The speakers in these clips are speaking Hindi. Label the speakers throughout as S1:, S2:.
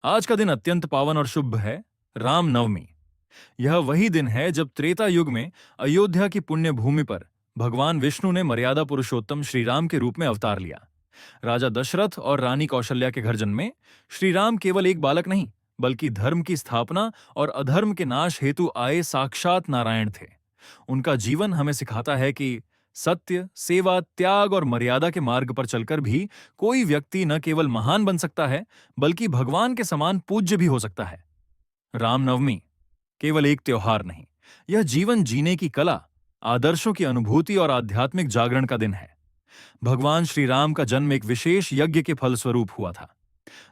S1: आज का दिन अत्यंत पावन और शुभ है, राम नवमी। यह वही दिन है जब त्रेता युग में अयोध्या की पुण्य भूमि पर भगवान विष्णु ने मर्यादा पुरुषोत्तम श्री राम के रूप में अवतार लिया। राजा दशरथ और रानी कौशल्या के घर जन्मे श्री राम केवल एक बालक नहीं, बल्कि धर्म की स्थापना और अधर्म के नाश हेतु आए साक्षात नारायण थे। उनका जीवन हमें सिखाता है कि सत्य, सेवा, त्याग और मर्यादा के मार्ग पर चलकर भी कोई व्यक्ति न केवल महान बन सकता है, बल्कि भगवान के समान पूज्य भी हो सकता है। रामनवमी केवल एक त्योहार नहीं, यह जीवन जीने की कला, आदर्शों की अनुभूति और आध्यात्मिक जागरण का दिन है। भगवान श्री राम का जन्म एक विशेष यज्ञ के फलस्वरूप हुआ था।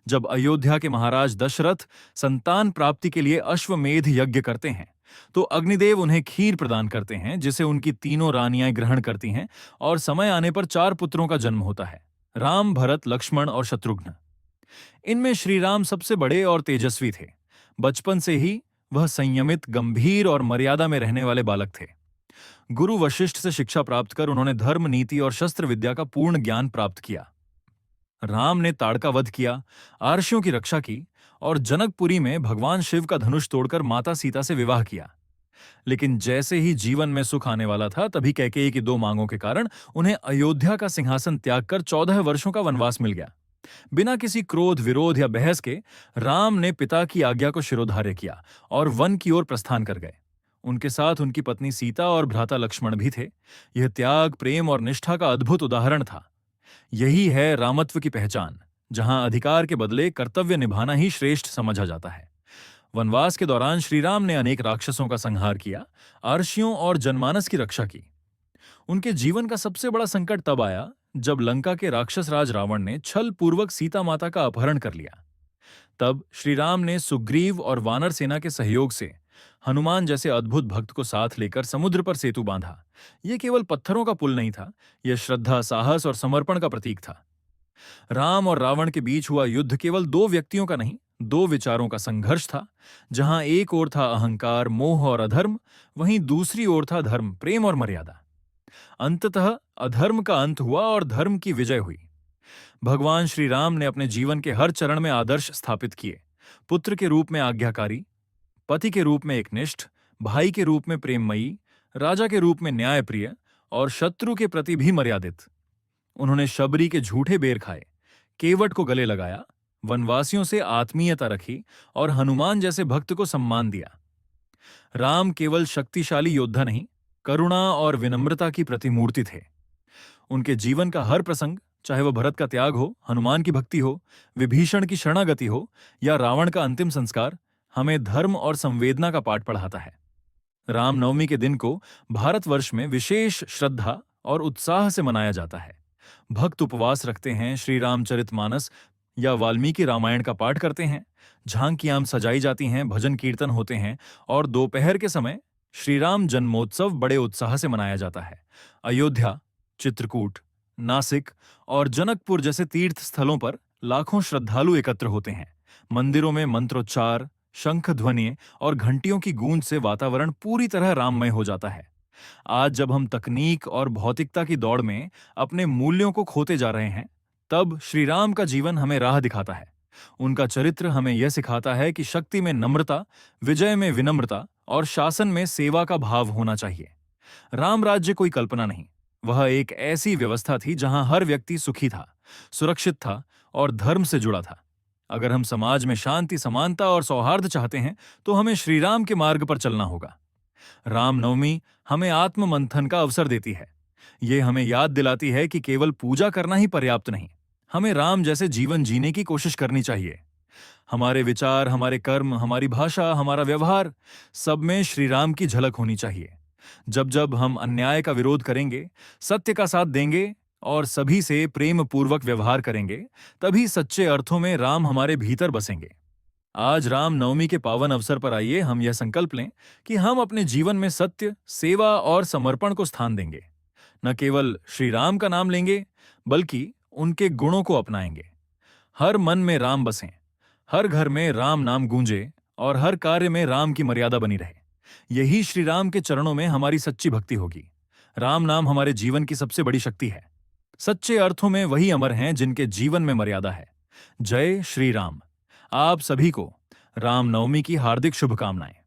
S1: जब अयोध्या के महाराज दशरथ संतान प्राप्ति के लिए अश्वमेध यज्ञ करते हैं, तो अग्निदेव उन्हें खीर प्रदान करते हैं, जिसे उनकी तीनों रानियां ग्रहण करती हैं और समय आने पर 4 पुत्रों का जन्म होता है: राम, भरत, लक्ष्मण और शत्रुघ्न। इनमें श्री राम सबसे बड़े और तेजस्वी थे। बचपन से ही वह संयमित, गंभीर और मर्यादा में रहने वाले बालक थे। गुरु वशिष्ठ से शिक्षा प्राप्त कर उन्होंने धर्म, नीति और शस्त्र विद्या का पूर्ण ज्ञान प्राप्त किया। राम ने ताड़का वध किया, आर्षियों की रक्षा की और जनकपुरी में भगवान शिव का धनुष तोड़कर माता सीता से विवाह किया। लेकिन जैसे ही जीवन में सुख आने वाला था, तभी कैकेयी की 2 मांगों के कारण उन्हें अयोध्या का सिंहासन त्याग कर 14 वर्षों का वनवास मिल गया। बिना किसी क्रोध, विरोध या बहस के राम ने पिता की आज्ञा को शिरोधार्य किया और वन की ओर प्रस्थान कर गए। उनके साथ उनकी पत्नी सीता और भ्राता लक्ष्मण भी थे। यह त्याग, प्रेम और निष्ठा का अद्भुत उदाहरण था। यही है रामत्व की पहचान, जहां अधिकार के बदले कर्तव्य निभाना ही श्रेष्ठ समझा जाता है। वनवास के दौरान श्री राम ने अनेक राक्षसों का संहार किया, अर्षियों और जनमानस की रक्षा की। उनके जीवन का सबसे बड़ा संकट तब आया जब लंका के राक्षस राज रावण ने छल पूर्वक सीता माता का अपहरण कर लिया। तब श्री राम ने सुग्रीव और वानर सेना के सहयोग से हनुमान जैसे अद्भुत भक्त को साथ लेकर समुद्र पर सेतु बांधा। यह केवल पत्थरों का पुल नहीं था, यह श्रद्धा, साहस और समर्पण का प्रतीक था। राम और रावण के बीच हुआ युद्ध केवल 2 व्यक्तियों का नहीं, 2 विचारों का संघर्ष था। जहां एक ओर था अहंकार, मोह और अधर्म, वहीं दूसरी ओर था धर्म, प्रेम और मर्यादा। अंततः अधर्म का अंत हुआ और धर्म की विजय हुई। भगवान श्री राम ने अपने जीवन के हर चरण में आदर्श स्थापित किए। पुत्र के रूप में आज्ञाकारी, पति के रूप में एकनिष्ठ, भाई के रूप में प्रेममयी, राजा के रूप में न्यायप्रिय और शत्रु के प्रति भी मर्यादित। उन्होंने शबरी के झूठे बेर खाए, केवट को गले लगाया, वनवासियों से आत्मीयता रखी और हनुमान जैसे भक्त को सम्मान दिया। राम केवल शक्तिशाली योद्धा नहीं, करुणा और विनम्रता की प्रतिमूर्ति थे। उनके जीवन का हर प्रसंग, चाहे वह भरत का त्याग हो, हनुमान की भक्ति हो, विभीषण की शरणागति हो या रावण का अंतिम संस्कार, हमें धर्म और संवेदना का पाठ पढ़ाता है। रामनवमी के दिन को भारतवर्ष में विशेष श्रद्धा और उत्साह से मनाया जाता है। भक्त उपवास रखते हैं, श्री रामचरितमानस या वाल्मीकि रामायण का पाठ करते हैं, झांकियां सजाई जाती हैं, भजन कीर्तन होते हैं और दोपहर के समय श्री राम जन्मोत्सव बड़े उत्साह से मनाया जाता है। अयोध्या, चित्रकूट, नासिक और जनकपुर जैसे तीर्थ स्थलों पर लाखों श्रद्धालु एकत्र होते हैं। मंदिरों में मंत्रोच्चार, शंख ध्वनि और घंटियों की गूंज से वातावरण पूरी तरह राममय हो जाता है। आज जब हम तकनीक और भौतिकता की दौड़ में अपने मूल्यों को खोते जा रहे हैं, तब श्री राम का जीवन हमें राह दिखाता है। उनका चरित्र हमें यह सिखाता है कि शक्ति में नम्रता, विजय में विनम्रता और शासन में सेवा का भाव होना चाहिए। राम राज्य कोई कल्पना नहीं, वह एक ऐसी व्यवस्था थी जहां हर व्यक्ति सुखी था, सुरक्षित था और धर्म से जुड़ा था। अगर हम समाज में शांति, समानता और सौहार्द चाहते हैं, तो हमें श्री राम के मार्ग पर चलना होगा। रामनवमी हमें आत्म मंथन का अवसर देती है। ये हमें याद दिलाती है कि केवल पूजा करना ही पर्याप्त नहीं, हमें राम जैसे जीवन जीने की कोशिश करनी चाहिए। हमारे विचार, हमारे कर्म, हमारी भाषा, हमारा व्यवहार, सब में श्री राम की झलक होनी चाहिए। जब जब हम अन्याय का विरोध करेंगे, सत्य का साथ देंगे और सभी से प्रेम पूर्वक व्यवहार करेंगे, तभी सच्चे अर्थों में राम हमारे भीतर बसेंगे। आज राम नवमी के पावन अवसर पर आइए हम यह संकल्प लें कि हम अपने जीवन में सत्य, सेवा और समर्पण को स्थान देंगे। न केवल श्री राम का नाम लेंगे, बल्कि उनके गुणों को अपनाएंगे। हर मन में राम बसें, हर घर में राम नाम गूंजे और हर कार्य में राम की मर्यादा बनी रहे। यही श्री राम के चरणों में हमारी सच्ची भक्ति होगी। राम नाम हमारे जीवन की सबसे बड़ी शक्ति है। सच्चे अर्थों में वही अमर हैं जिनके जीवन में मर्यादा है। जय श्री राम। आप सभी को रामनवमी की हार्दिक शुभकामनाएं।